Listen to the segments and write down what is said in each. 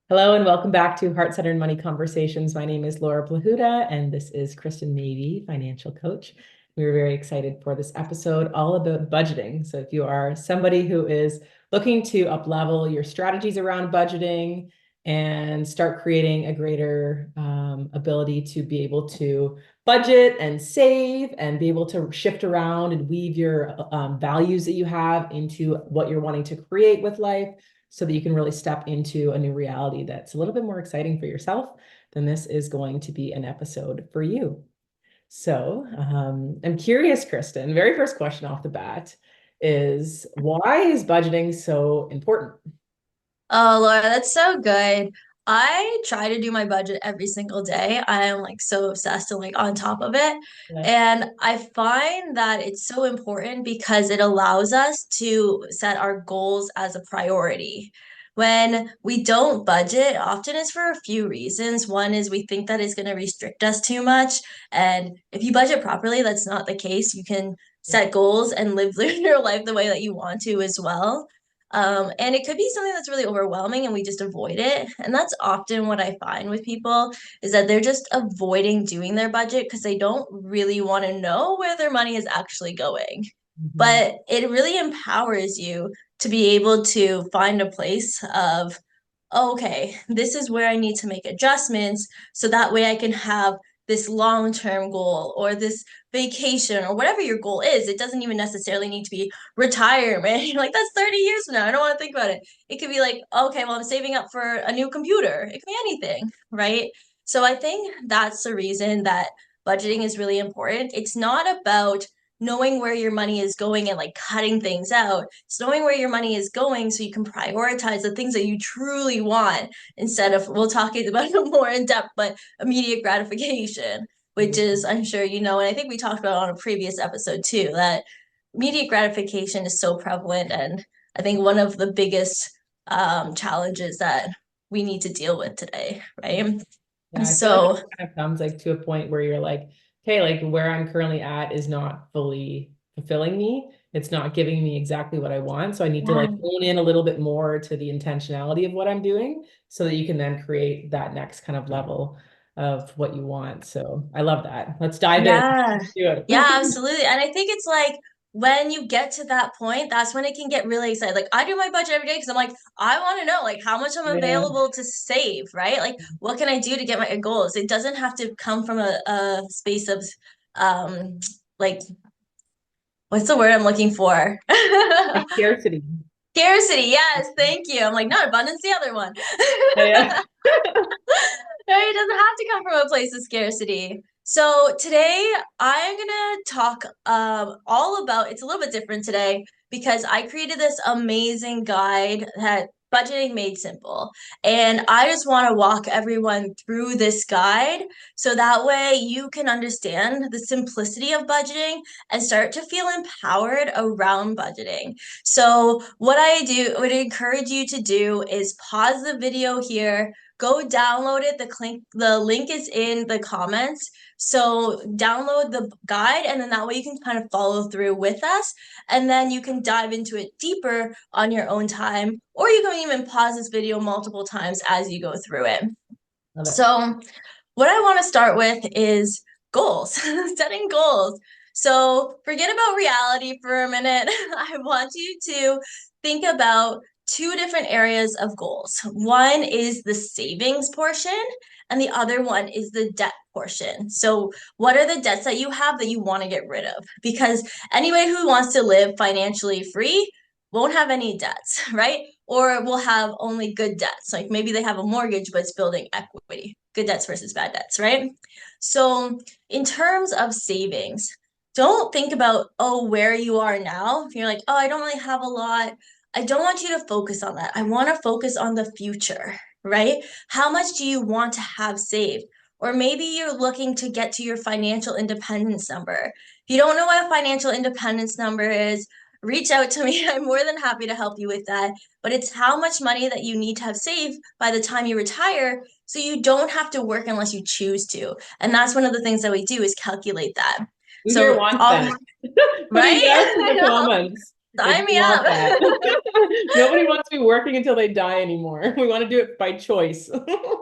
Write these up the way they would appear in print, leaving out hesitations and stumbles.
Hello and welcome back to Heart-Centered Money Conversations. My name is Laura Plahuta and this is Kristen Navy, financial coach. We're very excited for this episode all about budgeting. So if you are somebody who is looking to up-level your strategies around budgeting and start creating a greater ability to be able to budget and save and be able to shift around and weave your values that you have into what you're wanting to create with life, so that you can really step into a new reality that's a little bit more exciting for yourself, then this is going to be an episode for you. So I'm curious, Kristen, very first question off the bat is, why is budgeting so important? Oh, Laura, that's so good. I try to do my budget every single day. I am like so obsessed and like on top of it. Yeah. And I find that it's so important because it allows us to set our goals as a priority. When we don't budget, often it's for a few reasons. One is we think that it's going to restrict us too much. And if you budget properly, that's not the case. You can set goals and live your life the way that you want to as well. And it could be something that's really overwhelming and we just avoid it. And that's often what I find with people is that they're just avoiding doing their budget because they don't really want to know where their money is actually going. Mhm. But it really empowers you to be able to find a place of, "Oh, okay, this is where I need to make adjustments so that way I can have this long-term goal or this vacation or whatever your goal is. It doesn't even necessarily need to be retirement. You're like, that's 30 years from now. I don't want to think about it. It could be like, okay, well, I'm saving up for a new computer. It could be anything, right? So I think that's the reason that budgeting is really important. It's not about knowing where your money is going and like cutting things out. It's knowing where your money is going so you can prioritize the things that you truly want instead of, we'll talk about it more in depth, but immediate gratification, which is, I'm sure you know, and I think we talked about on a previous episode too, that immediate gratification is so prevalent. And I think one of the biggest challenges that we need to deal with today, right? Yeah, I feel like it So, kind of comes like to a point where you're like, okay, like where I'm currently at is not fully fulfilling me. It's not giving me exactly what I want. So I need to like yeah. hone in a little bit more to the intentionality of what I'm doing so that you can then create that next kind of level of what you want. So I love that. Let's dive in. Yeah. Let's do Yeah, it. absolutely. And I think it's like when you get to that point, that's when it can get really excited. Like I do my budget every day because I'm like, I want to know like how much I'm Yeah. available to save, right? Like what can I do to get my goals? It doesn't have to come from a space of um like what's the word I'm looking for? Like scarcity. Scarcity. Yes, thank you. I'm like, not abundance, the other one. Yeah. Right? It doesn't have to come from a place of scarcity. So today I'm gonna talk all about it's a little bit different today because I created this amazing guide that budgeting made simple. And I just want to walk everyone through this guide so that way you can understand the simplicity of budgeting and start to feel empowered around budgeting. So what I would encourage you to do is pause the video here, go download it. The link is in the comments. So download the guide and then that way you can kind of follow through with us and then you can dive into it deeper on your own time or you can even pause this video multiple times as you go through it. Love it. So what I want to start with is goals, setting goals. So forget about reality for a minute. I want you to think about two different areas of goals. One is the savings portion, and the other one is the debt portion. So, what are the debts that you have that you want to get rid of? Because anybody who wants to live financially free won't have any debts, right? Or will have only good debts. Like maybe they have a mortgage, but it's building equity. Good debts versus bad debts, right? So, in terms of savings, don't think about, oh, where you are now. If you're like, oh, I don't really have a lot, I don't want you to focus on that. I want to focus on the future, right? How much do you want to have saved? Or maybe you're looking to get to your financial independence number. If you don't know what a financial independence number is, reach out to me. I'm more than happy to help you with that. But it's how much money that you need to have saved by the time you retire so you don't have to work unless you choose to. And that's one of the things that we do is calculate that. Who here So, wants that? Put a yes in right? the comments. Like Sign we me want up. that. Nobody wants to be working until they die anymore. We want to do it by choice.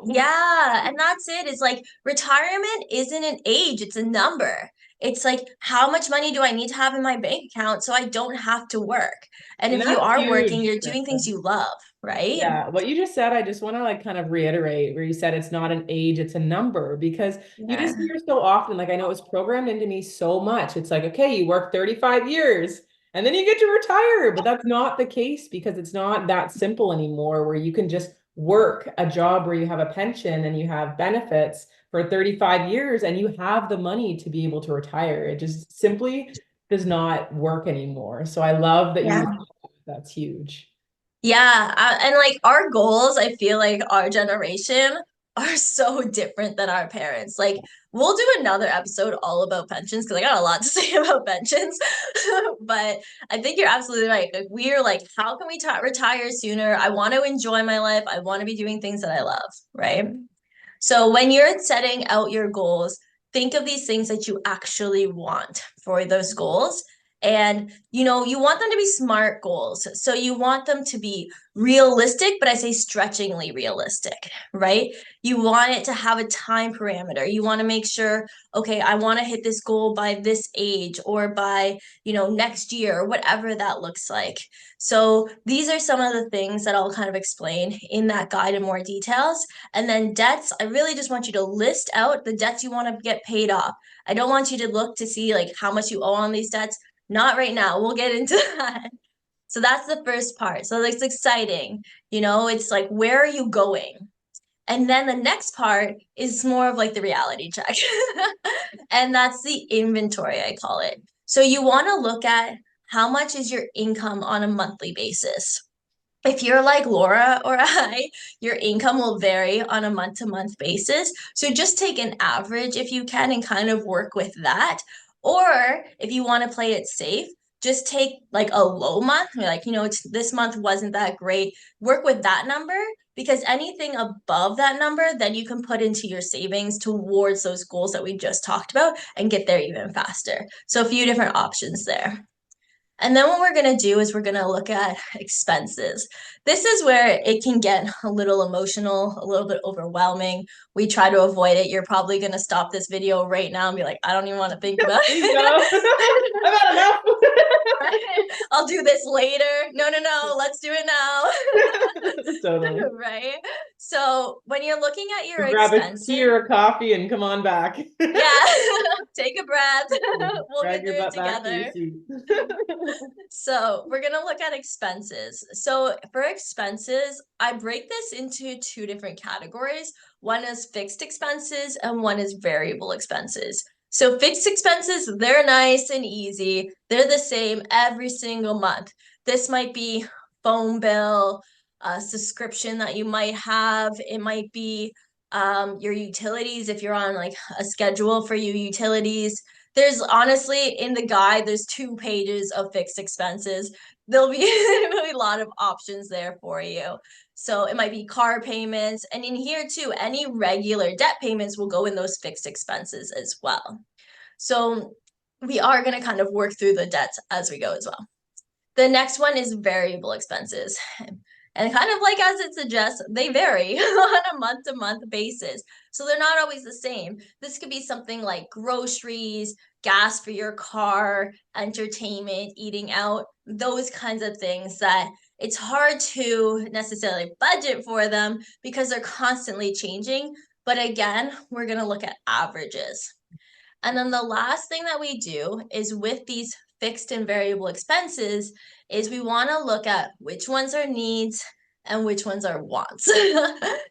Yeah, and that's it. It's like retirement isn't an age, it's a number. It's like how much money do I need to have in my bank account so I don't have to work? And And if you that's are working, huge, you're doing things Kristen. you love, right? Yeah, what you just said, I just want to like kind of reiterate where you said it's not an age, it's a number because you just Yeah. hear so often, like I know it was programmed into me so much. It's like, okay, you work 35 years and then you get to retire, but that's not the case because it's not that simple anymore where you can just work a job where you have a pension and you have benefits for 35 years and you have the money to be able to retire. It just simply does not work anymore. So I love that you, Yeah. that's huge. Yeah, and like our goals, I feel like our generation are so different than our parents. Like we'll do another episode all about pensions because I got a lot to say about pensions. But I think you're absolutely right. Like we're like, how can we retire sooner? I want to enjoy my life. I want to be doing things that I love, right? So when you're setting out your goals, think of these things that you actually want for those goals. And you want them to be smart goals. So you want them to be realistic, but I say stretchingly realistic, right? You want it to have a time parameter. You want to make sure, okay, I want to hit this goal by this age or by, next year or whatever that looks like. So these are some of the things that I'll kind of explain in that guide in more details. And then debts, I really just want you to list out the debts you want to get paid off. I don't want you to look to see like how much you owe on these debts. Not right now. We'll get into that. So that's the first part. So it's exciting. It's like, where are you going? And then the next part is more of like the reality check. And that's the inventory, I call it. So you want to look at how much is your income on a monthly basis. If you're like Laura or I, your income will vary on a month to month basis. So just take an average if you can and kind of work with that. Or if you want to play it safe, just take like a low month. Like, this month wasn't that great. Work with that number because anything above that number, then you can put into your savings towards those goals that we just talked about and get there even faster. So a few different options there. And then what we're going to do is we're going to look at expenses. This is where it can get a little emotional, a little bit overwhelming. We try to avoid it. You're probably going to stop this video right now and be like, I don't even want to think about Please it. no. I've had enough. I'll do this later. No, no, no. Let's do it now. Totally. Right? So when you're looking at your Grab a tea expenses, or a coffee and come on back. yeah, take a breath. We'll Drag get your through it butt back to your together. seat. So we're gonna look at expenses. So for expenses, I break this into two different categories. One is fixed expenses and one is variable expenses. So fixed expenses, they're nice and easy. They're the same every single month. This might be phone bill, a subscription that you might have. It might be your utilities if you're on like a schedule for your utilities. There's honestly in the guide, there's 2 pages of fixed expenses. There'll be really a lot of options there for you. So it might be car payments. And in here too, any regular debt payments will go in those fixed expenses as well. So we are going to kind of work through the debts as we go as well. The next one is variable expenses. And kind of like as it suggests, they vary on a month to month basis. So they're not always the same. This could be something like groceries, gas for your car, entertainment, eating out, those kinds of things that it's hard to necessarily budget for them because they're constantly changing. But again, we're going to look at averages. And then the last thing that we do is with these fixed and variable expenses is we want to look at which ones are needs and which ones are wants.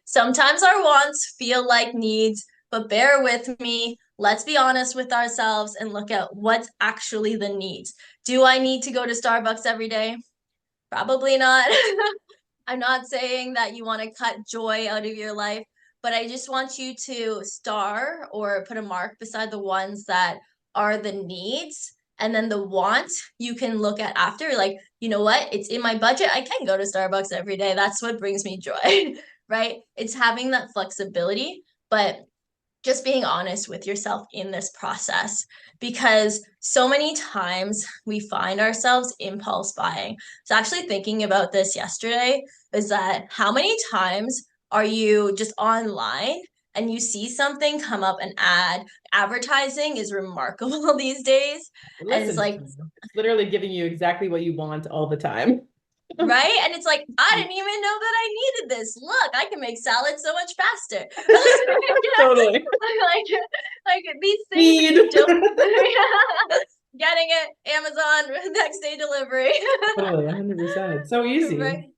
Sometimes our wants feel like needs, but bear with me. Let's be honest with ourselves and look at what's actually the needs. Do I need to go to Starbucks every day? Probably not. I'm not saying that you want to cut joy out of your life, but I just want you to star or put a mark beside the ones that are the needs. And then the wants you can look at after, like, you know what? It's in my budget. I can go to Starbucks every day. That's what brings me joy, right? It's having that flexibility. But just being honest with yourself in this process because so many times we find ourselves impulse buying. So actually thinking about this yesterday is that how many times are you just online and you see something come up, an ad? Advertising is remarkable these days. It And it's listens like, to you. It's literally giving you exactly what you want all the time. right? And it's like, I didn't even know that I needed this. Look, I can make salad so much faster. Totally. like these things that Need. you don't getting it, Amazon next day delivery. Totally, 100%. It's so easy. Right.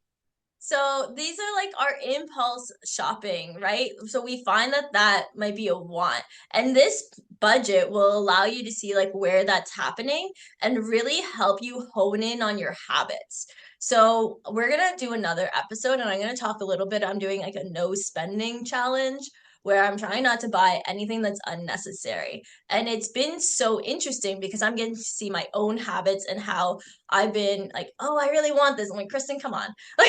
So these are like our impulse shopping, right? So we find that that might be a want. And this budget will allow you to see like where that's happening and really help you hone in on your habits. So we're going to do another episode and I'm going to talk a little bit. I'm doing like a no spending challenge where I'm trying not to buy anything that's unnecessary. And it's been so interesting because I'm getting to see my own habits and how I've been like, oh, I really want this. I'm like, Kristen, come on. Like,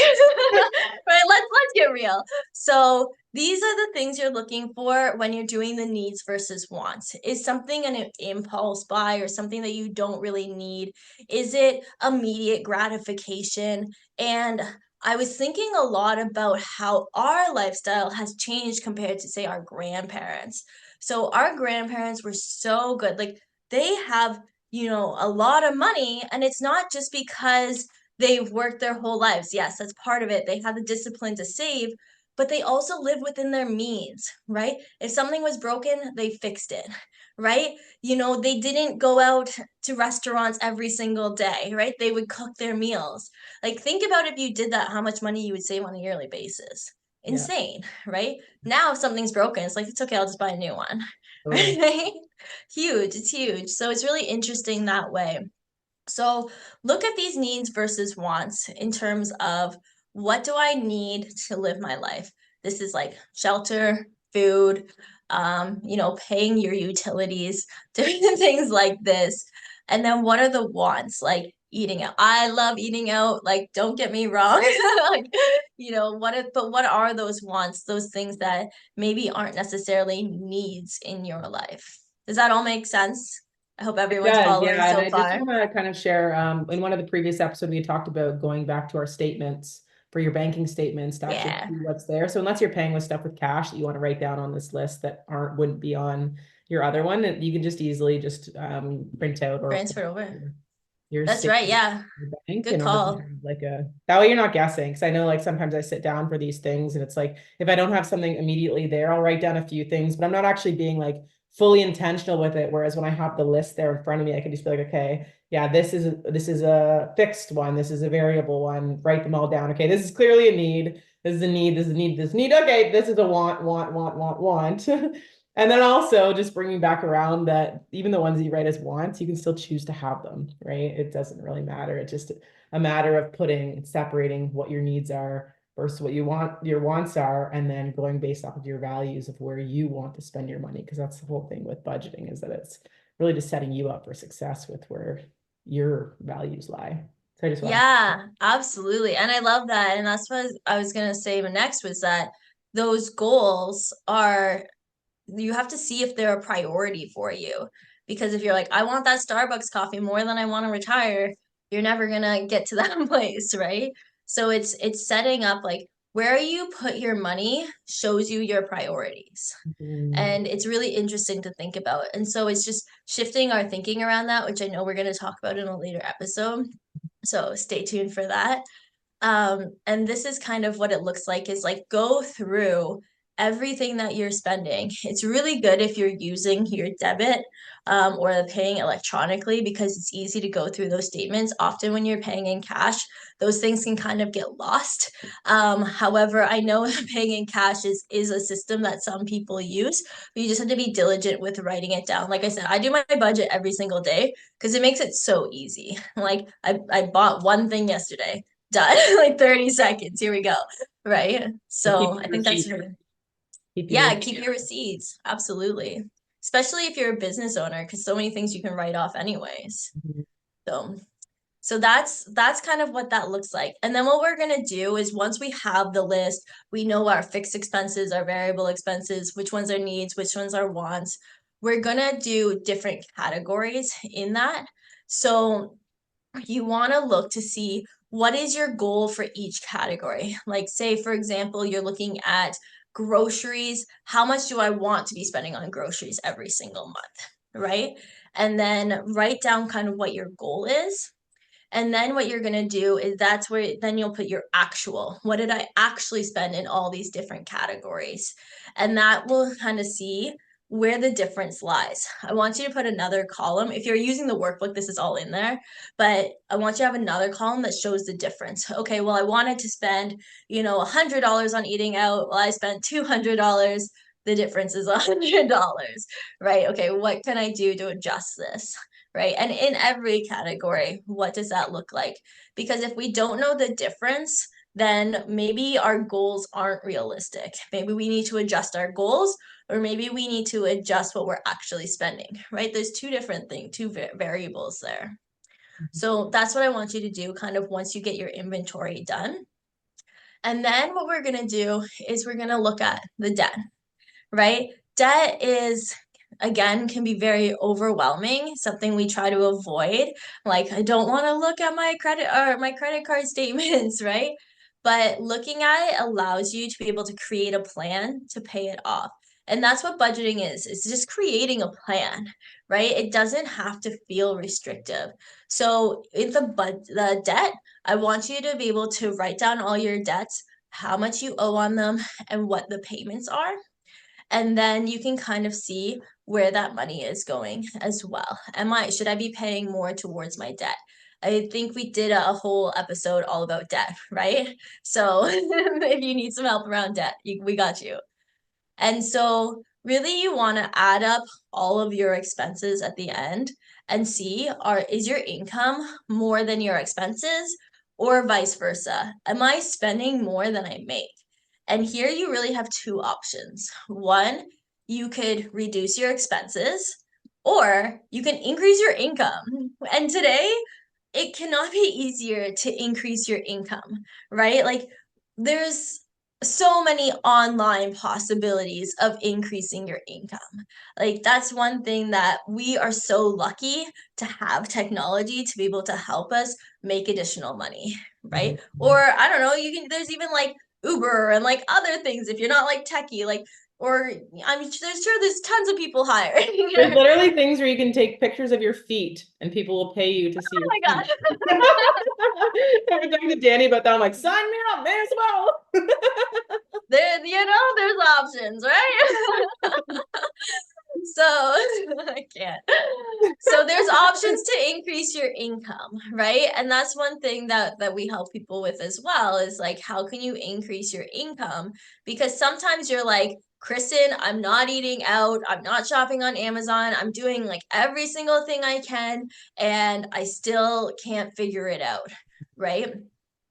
right, let's get real. So these are the things you're looking for when you're doing the needs versus wants. Is something an impulse buy or something that you don't really need? Is it immediate gratification? And I was thinking a lot about how our lifestyle has changed compared to, say, our grandparents. So our grandparents were so good. Like they have, a lot of money, and it's not just because they've worked their whole lives. Yes, that's part of it. They have the discipline to save, but they also live within their means, right? If something was broken, they fixed it, right? They didn't go out to restaurants every single day, right? They would cook their meals. Like, think about if you did that, how much money you would save on a yearly basis. Yeah, Insane, right? Now, if something's broken, it's like, it's okay, I'll just buy a new one, totally. right? Huge, it's huge. So, it's really interesting that way. So look at these needs versus wants in terms of what do I need to live my life? This is like shelter, food, paying your utilities, different things like this. And then what are the wants? Like eating out. I love eating out. Like, don't get me wrong. Like, but what are those wants? Those things that maybe aren't necessarily needs in your life. Does that all make sense? I hope It everyone's does, following yeah. And so I just far. want to kind of share in one of the previous episodes, we talked about going back to our statements for your banking statements to actually Yeah. see what's there. So unless you're paying with stuff with cash that you want to write down on this list that wouldn't be on your other one, you can just easily just print out or pull Transfer over. your That's right. statement Yeah. from your bank Good in order to call. have like that way you're not guessing. Because I know like sometimes I sit down for these things and it's like if I don't have something immediately there, I'll write down a few things, but I'm not actually being like fully intentional with it. Whereas when I have the list there in front of me, I can just be like, okay, yeah, this is a fixed one, this is a variable one, write them all down. Okay, this is clearly a need, this is a need, this is a need, this is a need. Okay, this is a want. And then also just bringing back around that even the ones that you write as wants, you can still choose to have them, right? It doesn't really matter. It's just a matter of separating what your needs are versus what your wants are, and then going based off of your values of where you want to spend your money. Because that's the whole thing with budgeting, is that it's really just setting you up for success with where your values lie. So I just want to. Yeah, absolutely. And I love that. And that's what I was going to say next was that those goals are, you have to see if they're a priority for you. Because if you're like, I want that Starbucks coffee more than I want to retire, you're never gonna get to that place, right? So it's setting up like where you put your money shows you your priorities. Mm, And it's really interesting to think about. And so it's just shifting our thinking around that, which I know we're going to talk about in a later episode. So stay tuned for that. And this is kind of what it looks like is like go through everything that you're spending. It's really good if you're using your debit or paying electronically because it's easy to go through those statements. Often when you're paying in cash, those things can kind of get lost. However, I know paying in cash is a system that some people use, but you just have to be diligent with writing it down. Like I said, I do my budget every single day because it makes it so easy. Like I bought one thing yesterday, done. Like 30 seconds, here we go, right? and keep So I your think that's receipt. really, Keep your yeah, receipt. keep your receipts, absolutely, especially if you're a business owner because so many things you can write off anyways. So So that's kind of what that looks like. And then what we're going to do is once we have the list, we know our fixed expenses, our variable expenses, which ones are needs, which ones are wants. We're going to do different categories in that. So you want to look to see what is your goal for each category. Like say, for example, you're looking at groceries. How much do I want to be spending on groceries every single month, right? And then write down kind of what your goal is. And then what you're going to do is that's where then you'll put your actual. What did I actually spend in all these different categories? And that will kind of see where the difference lies. I want you to put another column. If you're using the workbook, this is all in there, but I want you to have another column that shows the difference. Okay, well, I wanted to spend, $100 on eating out. Well, I spent $200. The difference is $100, right? Okay, what can I do to adjust this? Right. And in every category, what does that look like? Because if we don't know the difference, then maybe our goals aren't realistic. Maybe we need to adjust our goals, or maybe we need to adjust what we're actually spending, right? There's two different things, two variables there. So that's what I want you to do kind of once you get your inventory done. And then what we're going to do is we're going to look at the debt, right? Debt is, again, can be very overwhelming, something we try to avoid. Like, I don't want to look at my credit card statements, right? But looking at it allows you to be able to create a plan to pay it off. And that's what budgeting is. It's just creating a plan, right? It doesn't have to feel restrictive. So in the debt, I want you to be able to write down all your debts, how much you owe on them, and what the payments are. And then you can kind of see where that money is going as well. Should I be paying more towards my debt? I think we did a whole episode all about debt, right? So if you need some help around debt, we got you. And so really you want to add up all of your expenses at the end and see is your income more than your expenses or vice versa? Am I spending more than I make? And here you really have two options. One, you could reduce your expenses or you can increase your income. And today it cannot be easier to increase your income, right? Like there's so many online possibilities of increasing your income. Like that's one thing that we are so lucky to have technology to be able to help us make additional money, right? Or I don't know, there's even like Uber and like other things if you're not like techie, like or there's tons of people hiring. There's literally things where you can take pictures of your feet and people will pay you to see Oh your my feet. gosh. I was talking to Danny about that. I'm like, sign me up, may as well. There's options, right? So I can't. So there's options to increase your income, right? And that's one thing that we help people with as well is like, how can you increase your income? Because sometimes you're like, Kristen, I'm not eating out. I'm not shopping on Amazon. I'm doing like every single thing I can, and I still can't figure it out, right?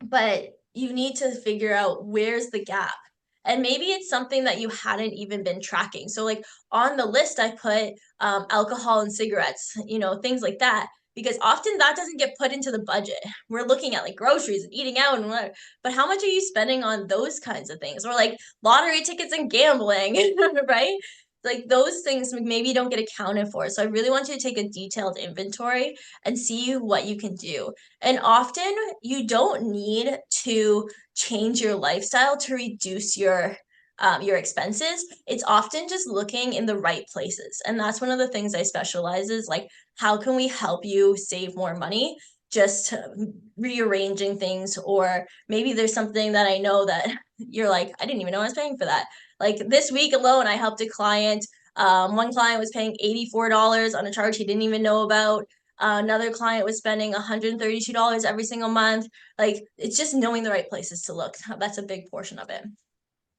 But you need to figure out where's the gap. And maybe it's something that you hadn't even been tracking. So, like on the list, I put alcohol and cigarettes, things like that, because often that doesn't get put into the budget. We're looking at like groceries and eating out and whatever, but how much are you spending on those kinds of things? Or like lottery tickets and gambling, right? Like those things maybe don't get accounted for. So I really want you to take a detailed inventory and see what you can do. And often you don't need to change your lifestyle to reduce your expenses. It's often just looking in the right places. And that's one of the things I specialize is like, how can we help you save more money? Just rearranging things, or maybe there's something that I know that you're like, I didn't even know I was paying for that. Like this week alone, I helped a client. One client was paying $84 on a charge he didn't even know about. Another client was spending $132 every single month. Like it's just knowing the right places to look. That's a big portion of it.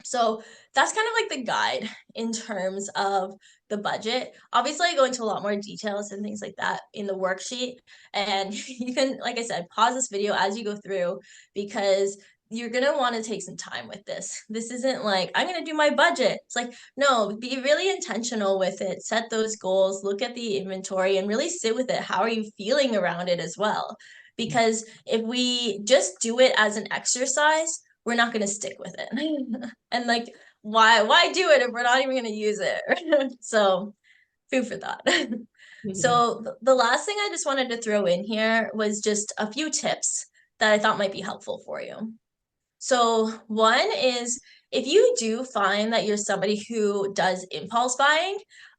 So that's kind of like the guide in terms of the budget. Obviously, I go into a lot more details and things like that in the worksheet. And you can, like I said, pause this video as you go through because you're going to want to take some time with this. This isn't like, I'm going to do my budget. It's like, no, be really intentional with it. Set those goals, look at the inventory, and really sit with it. How are you feeling around it as well? because if we just do it as an exercise, we're not going to stick with it. And like, why do it if we're not even going to use it? So, food for thought. So, the last thing I just wanted to throw in here was just a few tips that I thought might be helpful for you. So, one is if you do find that you're somebody who does impulse buying,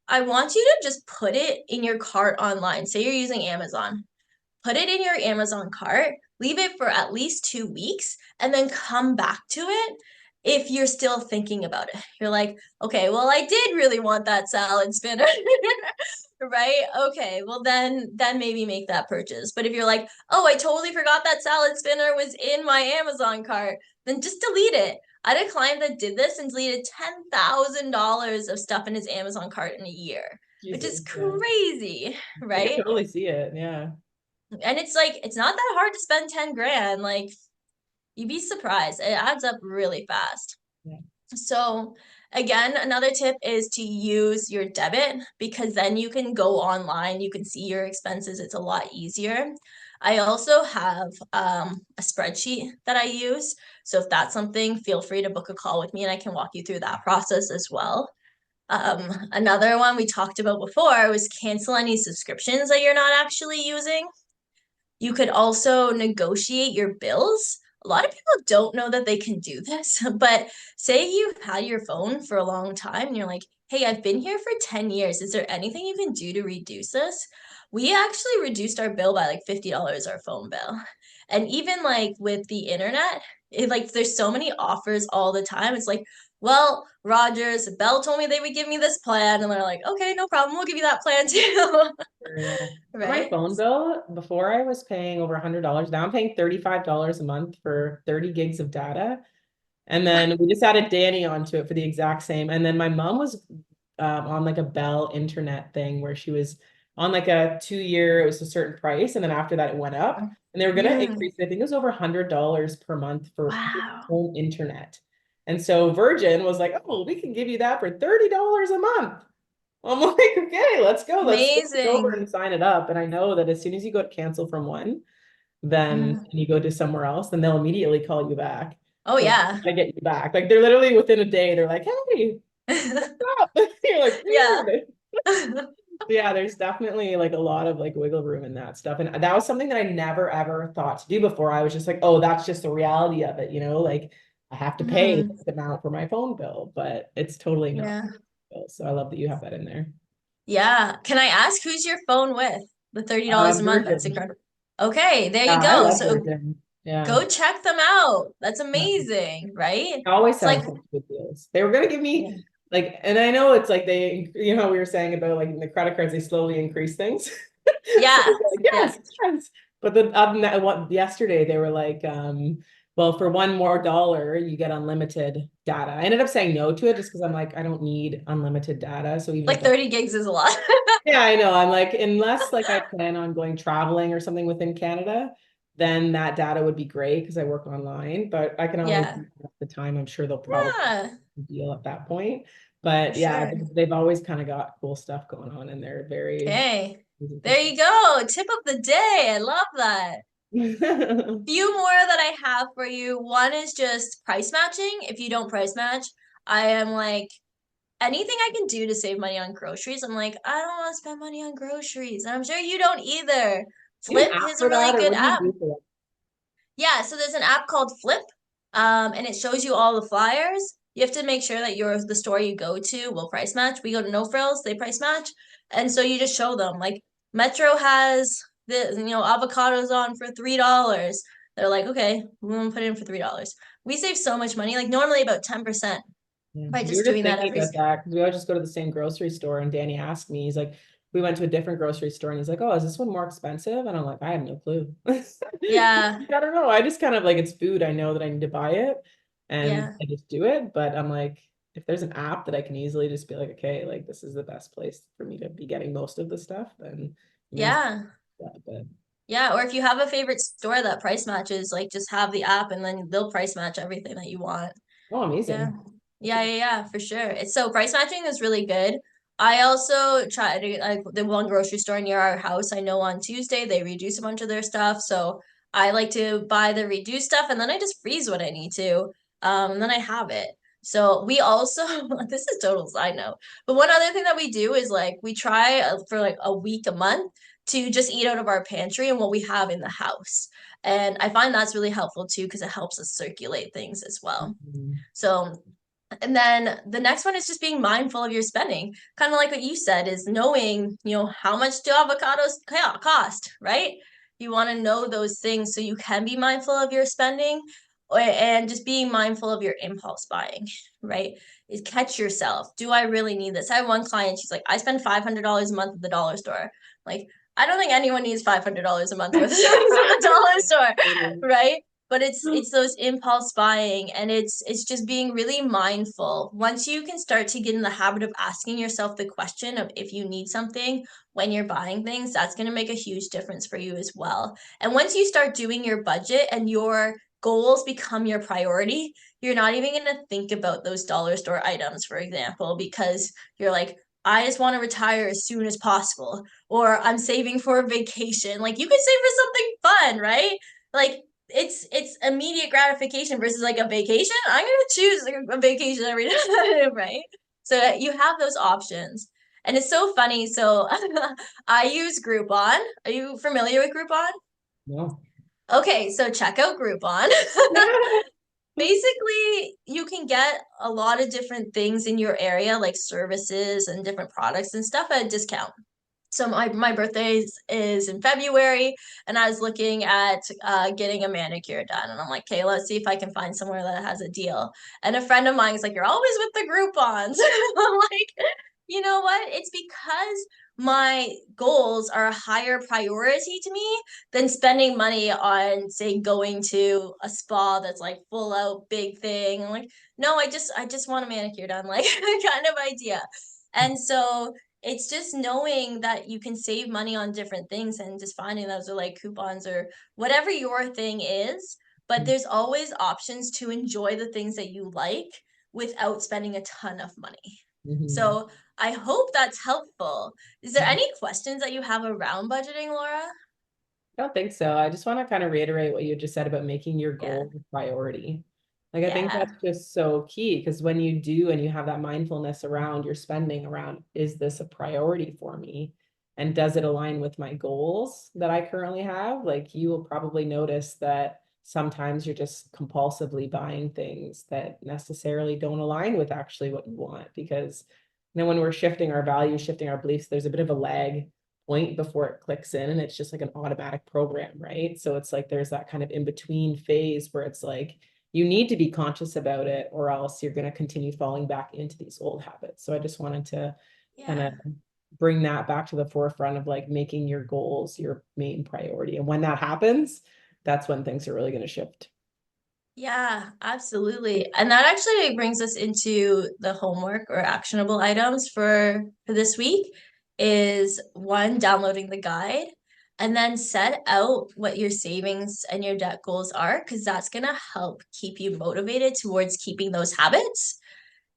I want you to just put it in your cart online. Say you're using Amazon, put it in your Amazon cart, leave it for at least 2 weeks, and then come back to it if you're still thinking about it. You're like, okay, well, I did really want that salad spinner. Right? Okay, well then maybe make that purchase. But if you're like, oh, I totally forgot that salad spinner was in my Amazon cart, then just delete it. I had a client that did this and deleted $10,000 of stuff in his Amazon cart in a year, which Jesus, is yeah. crazy, I can right? totally see it. Yeah. And it's like it's not that hard to spend 10 grand. Like you'd be surprised. It adds up really fast. Yeah. So again, another tip is to use your debit because then you can go online, you can see your expenses. It's a lot easier. I also have a spreadsheet that I use. So if that's something, feel free to book a call with me and I can walk you through that process as well. Another one we talked about before was cancel any subscriptions that you're not actually using. You could also negotiate your bills. A lot of people don't know that they can do this, but say you've had your phone for a long time and you're like, hey, I've been here for 10 years. Is there anything you can do to reduce this? We actually reduced our bill by like $50, our phone bill. And even like with the internet, like there's so many offers all the time. It's like, well, Rogers, Bell told me they would give me this plan. And they're like, okay, no problem. We'll give you that plan too. Sure, yeah. For my Right? phone bill, before I was paying over $100. Now I'm paying $35 a month for 30 gigs of data. And then we just added Danny onto it for the exact same. And then my mom was on like a Bell internet thing where she was on like a 2 year, it was a certain price. And then after that, it went up and they were going to Mm. increase it. I think it was over $100 per month for Wow. home internet. And so Virgin was like, oh, we can give you that for $30 a month. I'm like, okay, let's go. Let's switch it over Amazing. and sign it up. And I know that as soon as you go to cancel from one, then Mhm. and you go to somewhere else, then they'll immediately call you back. Oh So yeah. I get you back. Like they're literally within a day, they're like, hey, stop. You're like, Yeah. weird. Yeah, there's definitely like a lot of like wiggle room in that stuff. And that was something that I never ever thought to do before. I was just like, oh, that's just the reality of it, like I have to pay Mhm. this amount for my phone bill, but it's totally not. Yeah. So I love that you have that in there. Yeah. Can I ask who's your phone with? The $30 a month. That's Virgin. incredible. Okay, there Yeah, you I go. love So Virgin. Yeah. go check them out. That's Yeah. amazing, right? They always It's like, have such good deals. They were gonna give yeah. me like, and I know it's like they, we were saying about like the credit cards, they slowly increase things. So Yeah. it's like, Yeah. yes, yes. But the what yesterday they were like, well, for one more dollar, you get unlimited data. I ended up saying no to it just because I'm like, I don't need unlimited data. So even Like if 30 gigs is a lot. yeah, I know. I'm like, unless like I plan on going traveling or something within Canada, then that data would be great because I work online, but I can always Yeah. do that at the time. I'm sure they'll probably Yeah, deal at that point. for But yeah, sure. they've always kind of got cool stuff going on and they're very Okay. easy to There see. you go. Tip of the day. I love that. Few more that I have for you. One is just price matching. If you don't price match, I am like anything I can do to save money on groceries. I'm like, I don't want to spend money on groceries. And I'm sure you don't either. Do you have Flip an app is a for that really or good what do you app. do for that? Yeah, so there's an app called Flip, and it shows you all the flyers. You have to make sure that the store you go to will price match. We go to No Frills, they price match, and so you just show them like Metro has the avocados on for $3. They're like, okay, we're gonna put it in for $3. We save so much money, like normally about 10% Yeah. by We were just just doing that thinking every. about that because we always just go to the same grocery store and Danny asked me, he's like, we went to a different grocery store and he's like, oh, is this one more expensive? And I'm like, I have no clue. I Yeah, don't know. I just kind of like it's food. I know that I need to buy it and yeah, I just do it. But I'm like, if there's an app that I can easily just be like, okay, like this is the best place for me to be getting most of the stuff, then you might as yeah. well do that. Yeah, or if you have a favorite store that price matches, like just have the app and then they'll price match everything that you want. But oh, Yeah. amazing. That's a Yeah, good yeah, yeah, for sure. It's so price matching is really good. I also try to like the one grocery store near our house. I know on Tuesday they reduce a bunch of their stuff, so I like to buy the reduced stuff and then I just freeze what I need to. And then I have it. So we also this is total side note, but one other thing that we do is like we try for like a week, a month to just eat out of our pantry and what we have in the house. And I find that's really helpful too because it helps us circulate things as well. Mhm. So and then the next one is just being mindful of your spending. Kind of like what you said is knowing, how much do avocados cost, right? You want to know those things so you can be mindful of your spending and just being mindful of your impulse buying, right? Is catch yourself. Do I really need this? I have one client, she's like, I spend $500 a month at the dollar store. Like, I don't think anyone needs $500 a month worth of things at the dollar store, right? But it's those impulse buying and it's just being really mindful. Once you can start to get in the habit of asking yourself the question of if you need something when you're buying things, that's going to make a huge difference for you as well. And once you start doing your budget and your goals become your priority, you're not even going to think about those dollar store items, for example, because you're like, I just want to retire as soon as possible, or I'm saving for a vacation. Like you could save for something fun, right? Like it's immediate gratification versus like a vacation. I'm gonna choose like a vacation every time, right? So you have those options. And it's so funny. So I use Groupon. Are you familiar with Groupon? No. Okay, so check out Groupon. Basically, you can get a lot of different things in your area, like services and different products and stuff at a discount. So my birthday is in February, and I was looking at getting a manicure done, and I'm like, okay, let's see if I can find somewhere that has a deal. And a friend of mine is like, you're always with the Groupons. I'm like, you know what? It's because my goals are a higher priority to me than spending money on, say, going to a spa that's like full out big thing. I'm like, no, I just want a manicure done, like kind of idea. And so it's just knowing that you can save money on different things and just finding those are like coupons or whatever your thing is. But there's always options to enjoy the things that you like without spending a ton of money. Mhm. So I hope that's helpful. Is there any questions that you have around budgeting, Laura? I don't think so. I just want to kind of reiterate what you just said about making your Yeah. goal a priority. Like, I think Yeah. that's just so key because when you do and you have that mindfulness around your spending around, is this a priority for me? And does it align with my goals that I currently have? Like, you will probably notice that sometimes you're just compulsively buying things that necessarily don't align with actually what you want because, when we're shifting our values, shifting our beliefs, there's a bit of a lag point before it clicks in and it's just like an automatic program, right? So it's like there's that kind of in between phase where it's like you need to be conscious about it or else you're going to continue falling back into these old habits. So I just wanted to kind Yeah. of bring that back to the forefront of like making your goals your main priority. And when that happens, that's when things are really going to shift. Yeah, absolutely. And that actually brings us into the homework or actionable items for this week is one, downloading the guide, and then set out what your savings and your debt goals are, because that's going to help keep you motivated towards keeping those habits.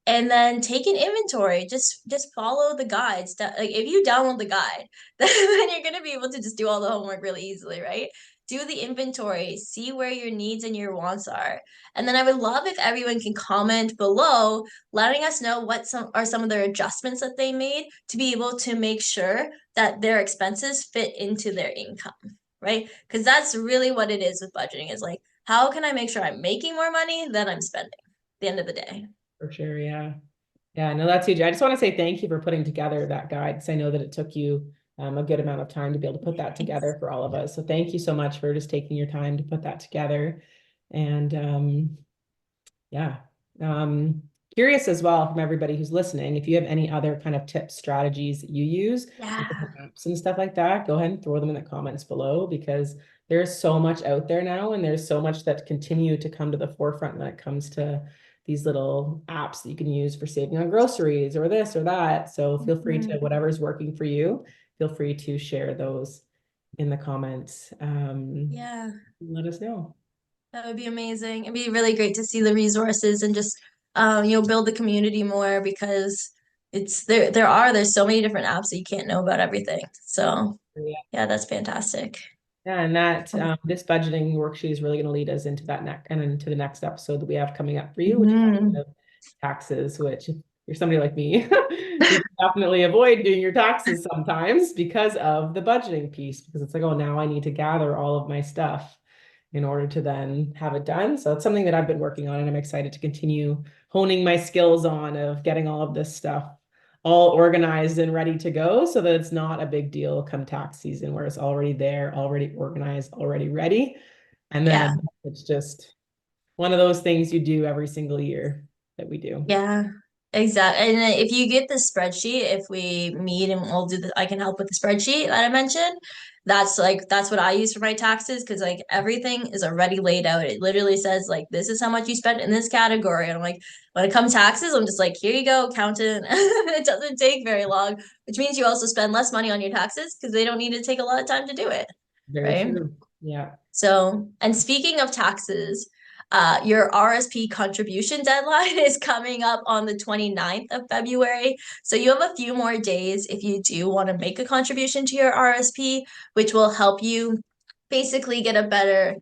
And then take an inventory. Just follow the guides. Like if you download the guide, then you're gonna be able to just do all the homework really easily, right? Do the inventory, see where your needs and your wants are. And then I would love if everyone can comment below, letting us know what some of their adjustments that they made to be able to make sure that their expenses fit into their income, right? Because that's really what it is with budgeting, is like, how can I make sure I'm making more money than I'm spending at the end of the day? For sure. Yeah. Yeah, no, that's huge. I just want to say thank you for putting together that guide because I know that it took you a good amount of time to be able to put that Thanks. together for all of us. So thank you so much for just taking your time to put that together. And yeah, um, curious as well from everybody who's listening, if you have any other kind of tips, strategies that you use with Yeah. different apps and stuff like that, go ahead and throw them in the comments below because there's so much out there now and there's so much that continue to come to the forefront when it comes to these little apps that you can use for saving on groceries or this or that. So feel free to, Mhm. whatever's working for you, feel free to share those in the comments. Yeah, Let us know. that would be amazing. It'd be really great to see the resources and just build the community more because there's so many different apps that you can't know about everything. So yeah, that's fantastic. Yeah, and that this budgeting worksheet is really going to lead us into that next and into the next episode that we have coming up for you, which is all Mhm. about taxes. Which, if you're somebody like me, you can definitely avoid doing your taxes sometimes because of the budgeting piece. Because it's like, oh, now I need to gather all of my stuff in order to then have it done. So it's something that I've been working on, and I'm excited to continue honing my skills on of getting all of this stuff all organized and ready to go so that it's not a big deal come tax season where it's already there, already organized, already ready. And Yeah. then it's just one of those things you do every single year that we do. Yeah, exactly. And then if you get the spreadsheet, if we meet and we'll do I can help with the spreadsheet that I mentioned. That's what I use for my taxes because like everything is already laid out. It literally says like this is how much you spent in this category. And I'm like, when it comes taxes, I'm just like, here you go, count it. It doesn't take very long, which means you also spend less money on your taxes because they don't need to take a lot of time to do it, Very right? true. Yeah. So, and speaking of taxes, your RSP contribution deadline is coming up on the 29th of February. So you have a few more days if you do want to make a contribution to your RSP, which will help you basically get a better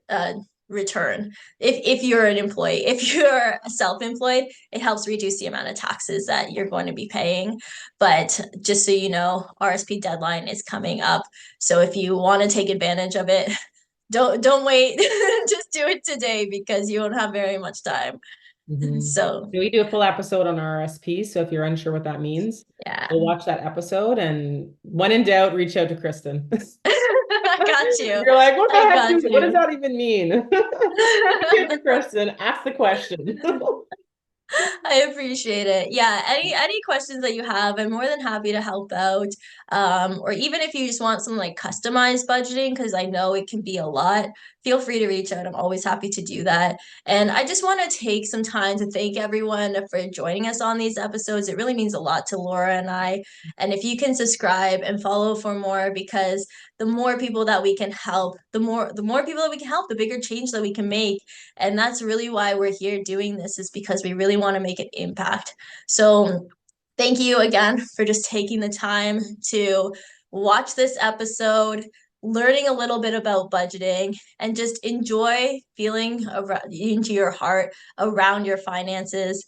return. If you're an employee, if you're self-employed, it helps reduce the amount of taxes that you're going to be paying. But just so you know, RSP deadline is coming up. So if you want to take advantage of it, don't wait. Just do it today because you won't have very much time. Mhm. So We do a full episode on RSP. So if you're unsure what that means, yeah. we'll watch that episode. And when in doubt, reach out to Kristen. I got you. You're like, what the I heck got what does you. that even mean? Reach out to Kristen, ask the question. I appreciate it. Yeah, any questions that you have, I'm more than happy to help out. Or even if you just want some like customized budgeting, because I know it can be a lot, feel free to reach out. I'm always happy to do that. And I just want to take some time to thank everyone for joining us on these episodes. It really means a lot to Laura and I. And if you can subscribe and follow for more, because the more people that we can help, the more people that we can help, the bigger change that we can make. And that's really why we're here doing this, is because we really want to make an impact. So thank you again for just taking the time to watch this episode, learning a little bit about budgeting, and just enjoy feeling into your heart around your finances.